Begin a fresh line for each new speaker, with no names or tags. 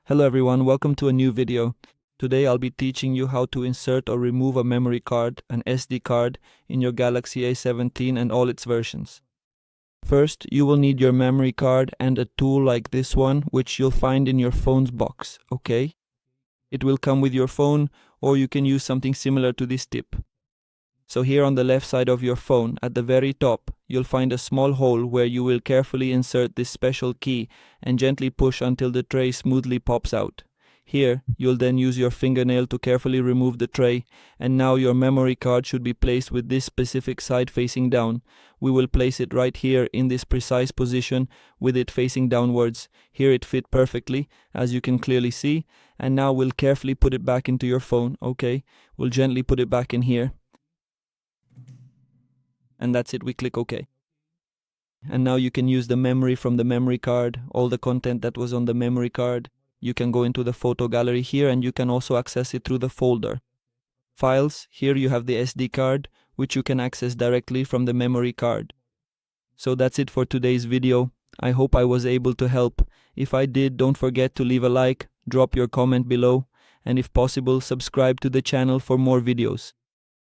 Hello everyone, welcome to a new video. Today I'll be teaching you how to insert or remove a memory card, an SD card, in your Galaxy A17 and all its versions. First, you will need your memory card and a tool like this one, which you'll find in your phone's box, okay? It will come with your phone, or you can use something similar to this tip. So here on the left side of your phone, at the very top, you'll find a small hole where you will carefully insert this special key and gently push until the tray smoothly pops out. Here, you'll then use your fingernail to carefully remove the tray, and now your memory card should be placed with this specific side facing down. We will place it right here in this precise position with it facing downwards. Here it fit perfectly, as you can clearly see, and now we'll carefully put it back into your phone, okay? We'll gently put it back in here. And that's it, we click OK. And now you can use the memory from the memory card, all the content that was on the memory card. You can go into the photo gallery here and you can also access it through the folder. Files, here you have the SD card, which you can access directly from the memory card. So that's it for today's video. I hope I was able to help. If I did, don't forget to leave a like, drop your comment below, and if possible, subscribe to the channel for more videos.